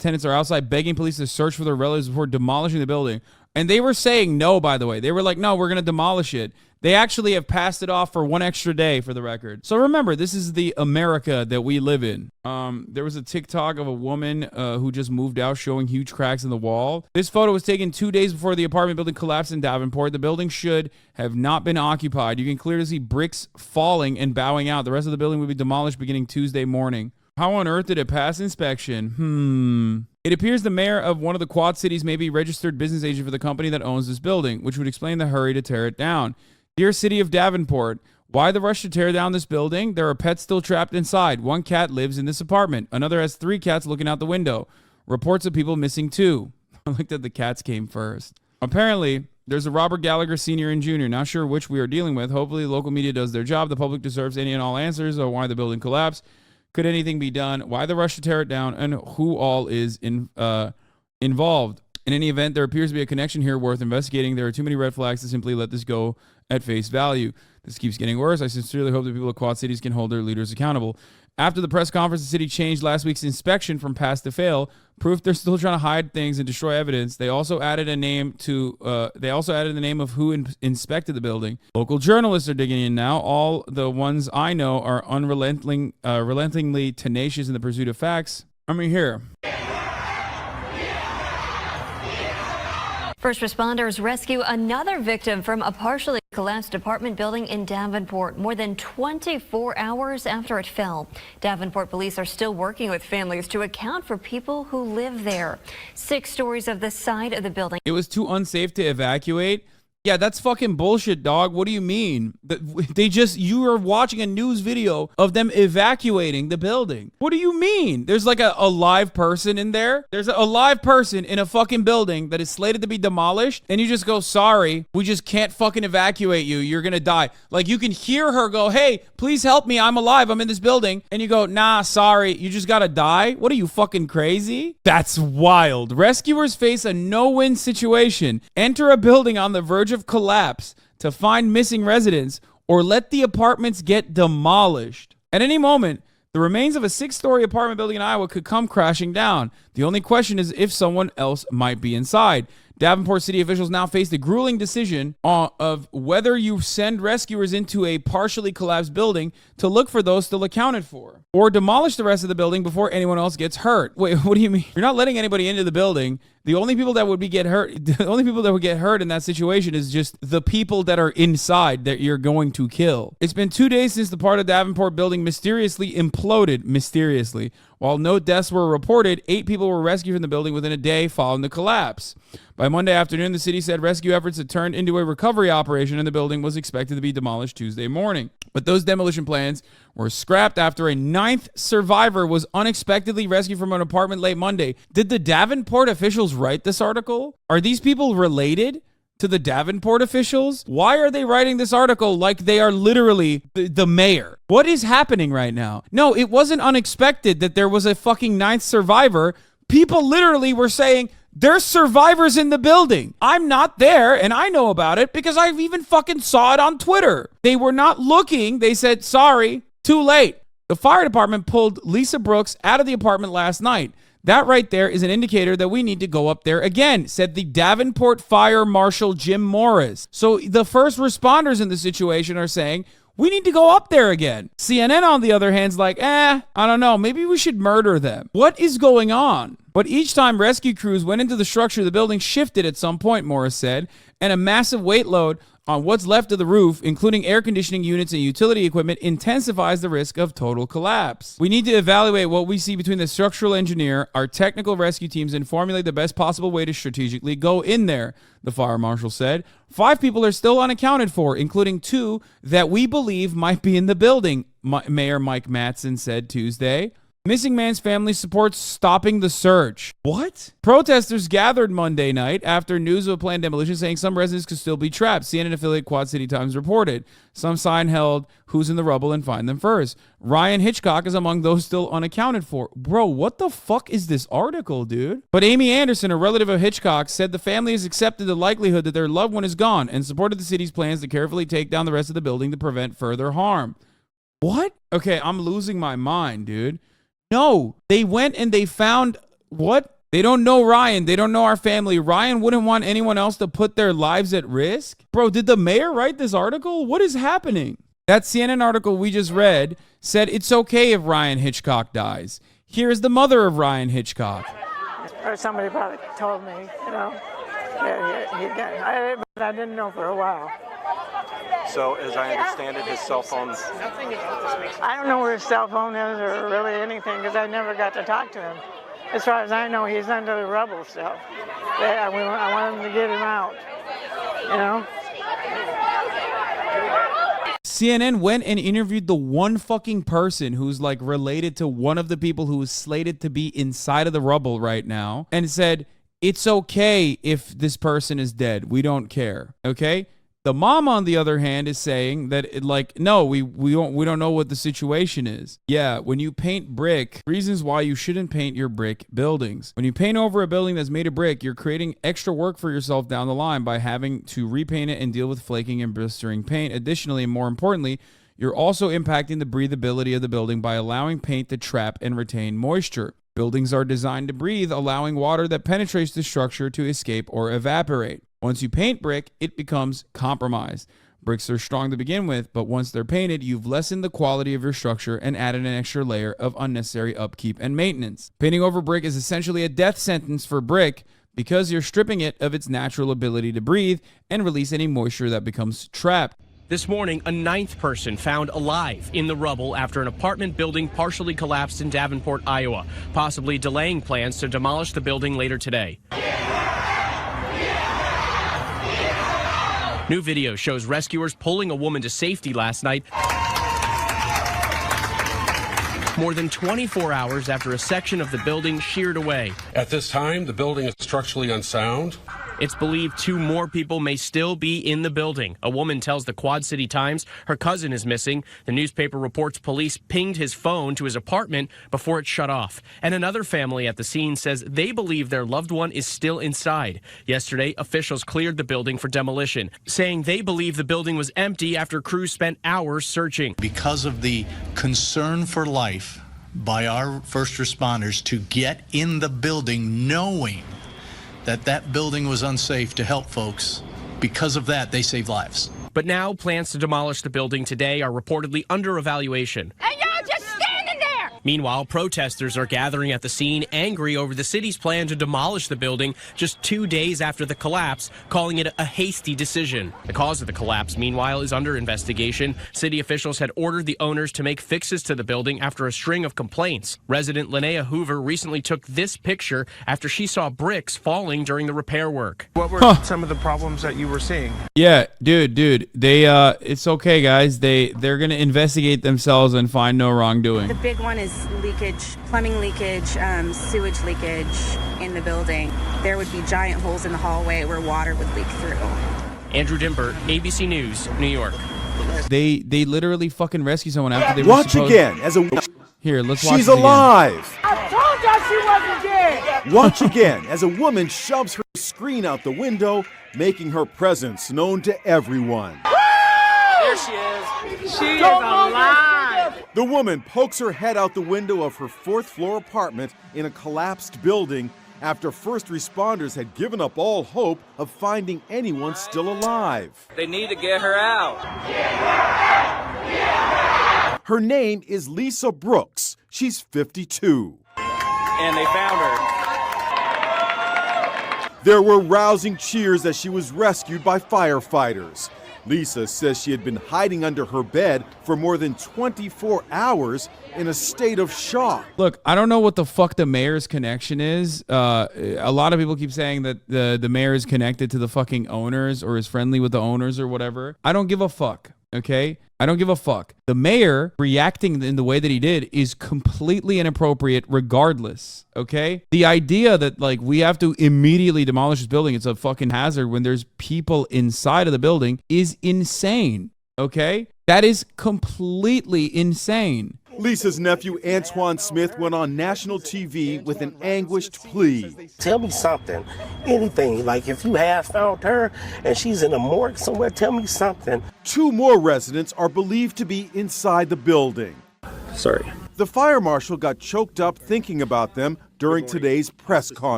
tenants are outside begging police to search for their relatives before demolishing the building. And they were saying no, by the way. They were like, no, we're going to demolish it. They actually have passed it off for one extra day, for the record. So remember, this is the America that we live in. There was a TikTok of a woman who just moved out showing huge cracks in the wall. This photo was taken 2 days before the apartment building collapsed in Davenport. The building should have not been occupied. You can clearly see bricks falling and bowing out. The rest of the building will be demolished beginning Tuesday morning. How on earth did it pass inspection? It appears the mayor of one of the Quad Cities may be registered business agent for the company that owns this building, which would explain the hurry to tear it down. Dear City of Davenport, why the rush to tear down this building? There are pets still trapped inside. One cat lives in this apartment. Another has 3 cats looking out the window. Reports of people missing too. I like that the cats came first. Apparently, there's a Robert Gallagher Sr. and Jr. Not sure which we are dealing with. Hopefully, the local media does their job. The public deserves any and all answers on why the building collapsed. Could anything be done? Why the rush to tear it down? And who all is involved? In any event, there appears to be a connection here worth investigating. There are too many red flags to simply let this go at face value. This keeps getting worse. I sincerely hope that people of Quad Cities can hold their leaders accountable. After the press conference, the city changed last week's inspection from pass to fail. Proof they're still trying to hide things and destroy evidence. They also added a name to. They also added the name of who inspected the building. Local journalists are digging in now. All the ones I know are relentlessly tenacious in the pursuit of facts. I mean, here. First responders rescue another victim from a partially collapsed apartment building in Davenport more than 24 hours after it fell. Davenport police are still working with families to account for people who live there. 6 stories of the side of the building. It was too unsafe to evacuate. Yeah, that's fucking bullshit, dog. What do you mean? You are watching a news video of them evacuating the building. What do you mean? There's like a live person in there. There's a live person in a fucking building that is slated to be demolished. And you just go, sorry, we just can't fucking evacuate you. You're going to die. Like you can hear her go, hey, please help me. I'm alive. I'm in this building. And you go, nah, sorry. You just got to die. What are you fucking crazy? That's wild. Rescuers face a no-win situation. Enter a building on the verge of collapse to find missing residents or let the apartments get demolished. At any moment, the remains of a 6-story apartment building in Iowa could come crashing down. The only question is if someone else might be inside. Davenport city officials now face the grueling decision of whether you send rescuers into a partially collapsed building to look for those still accounted for, or demolish the rest of the building before anyone else gets hurt. Wait, what do you mean? You're not letting anybody into the building. The only people that would get hurt in that situation is just the people that are inside that you're going to kill. It's been 2 days since the part of Davenport building mysteriously imploded. While no deaths were reported, 8 people were rescued from the building within a day following the collapse. By Monday afternoon, the city said rescue efforts had turned into a recovery operation and the building was expected to be demolished Tuesday morning. But those demolition plans were scrapped after a 9th survivor was unexpectedly rescued from an apartment late Monday. Did the Davenport officials write this article? Are these people related to the Davenport officials? Why are they writing this article like they are literally the mayor? What is happening right now? No, it wasn't unexpected that there was a fucking 9th survivor. People literally were saying, there's survivors in the building. I'm not there, and I know about it because I've even fucking saw it on Twitter. They were not looking. They said, sorry, too late. The fire department pulled Lisa Brooks out of the apartment last night. That right there is an indicator that we need to go up there again, said the Davenport Fire Marshal Jim Morris. So the first responders in the situation are saying, we need to go up there again. CNN, on the other hand, is like, I don't know. Maybe we should murder them. What is going on? But each time rescue crews went into the structure, the building shifted at some point, Morris said, and a massive weight load on what's left of the roof, including air conditioning units and utility equipment, intensifies the risk of total collapse. We need to evaluate what we see between the structural engineer, our technical rescue teams, and formulate the best possible way to strategically go in there, the fire marshal said. 5 people are still unaccounted for, including 2 that we believe might be in the building, Mayor Mike Mattson said Tuesday. Missing man's family supports stopping the search. What? Protesters gathered Monday night after news of a planned demolition, saying some residents could still be trapped. CNN affiliate Quad City Times reported. Some sign held, who's in the rubble and find them first. Ryan Hitchcock is among those still unaccounted for. Bro, what the fuck is this article, dude? But Amy Anderson, a relative of Hitchcock, said the family has accepted the likelihood that their loved one is gone and supported the city's plans to carefully take down the rest of the building to prevent further harm. What? Okay, I'm losing my mind, dude. No, they went and they found What? They don't know Ryan. They don't know our family. Ryan wouldn't want anyone else to put their lives at risk. Bro, did the mayor write this article? What is happening? That CNN article we just read said it's okay if Ryan Hitchcock dies. Here's the mother of Ryan Hitchcock. Or somebody probably told me, you know, he died. But I didn't know for a while. So, as I understand it, his cell phone... I don't know where his cell phone is or really anything because I never got to talk to him. As far as I know, he's under the rubble still. I want him to get him out, you know? CNN went and interviewed the one fucking person who's like related to one of the people who is slated to be inside of the rubble right now and said, it's okay if this person is dead. We don't care. Okay? The mom, on the other hand, is saying that, no, we don't know what the situation is. Yeah, when you paint brick, reasons why you shouldn't paint your brick buildings. When you paint over a building that's made of brick, you're creating extra work for yourself down the line by having to repaint it and deal with flaking and blistering paint. Additionally, and more importantly, you're also impacting the breathability of the building by allowing paint to trap and retain moisture. Buildings are designed to breathe, allowing water that penetrates the structure to escape or evaporate. Once you paint brick, it becomes compromised. Bricks are strong to begin with, but once they're painted, you've lessened the quality of your structure and added an extra layer of unnecessary upkeep and maintenance. Painting over brick is essentially a death sentence for brick because you're stripping it of its natural ability to breathe and release any moisture that becomes trapped. This morning, a ninth person found alive in the rubble after an apartment building partially collapsed in Davenport, Iowa, possibly delaying plans to demolish the building later today. New video shows rescuers pulling a woman to safety last night, more than 24 hours after a section of the building sheared away. At this time, the building is structurally unsound. It's believed 2 more people may still be in the building. A woman tells the Quad City Times her cousin is missing. The newspaper reports police pinged his phone to his apartment before it shut off. And another family at the scene says they believe their loved one is still inside. Yesterday, officials cleared the building for demolition, saying they believe the building was empty after crews spent hours searching. Because of the concern for life by our first responders to get in the building knowing that building was unsafe to help folks. Because of that, they saved lives. But now plans to demolish the building today are reportedly under evaluation. And y'all just standing there! Meanwhile, protesters are gathering at the scene, angry over the city's plan to demolish the building just 2 days after the collapse, calling it a hasty decision. The cause of the collapse, meanwhile, is under investigation. City officials had ordered the owners to make fixes to the building after a string of complaints. Resident Linnea Hoover recently took this picture after she saw bricks falling during the repair work. What were some of the problems that you were seeing? Yeah, dude, they it's okay, guys. They're gonna investigate themselves and find no wrongdoing. The big one is leakage, plumbing leakage, sewage leakage in the building. There would be giant holes in the hallway where water would leak through. Andrew Dimber, ABC News, New York. They literally fucking rescue someone after they Watch were supposed... again as a... Here, let's watch She's it again. alive! I told y'all she wasn't dead! Watch again as a woman shoves her screen out the window, making her presence known to everyone. There she is. She is alive! The woman pokes her head out the window of her 4th-floor apartment in a collapsed building after first responders had given up all hope of finding anyone still alive. They need to get her out. Her name is Lisa Brooks. She's 52. And they found her. There were rousing cheers as she was rescued by firefighters. Lisa says she had been hiding under her bed for more than 24 hours in a state of shock. Look, I don't know what the fuck the mayor's connection is. A lot of people keep saying that the mayor is connected to the fucking owners or is friendly with the owners or whatever. I don't give a fuck, okay? I don't give a fuck. The mayor reacting in the way that he did is completely inappropriate regardless, okay? The idea that, like, we have to immediately demolish this building, it's a fucking hazard when there's people inside of the building, is insane, okay? That is completely insane. Lisa's nephew, Antoine Smith, went on national TV with an anguished plea. Tell me something, anything, like if you have found her and she's in a morgue somewhere, tell me something. 2 more residents are believed to be inside the building. Sorry. The fire marshal got choked up thinking about them, during today's press conference.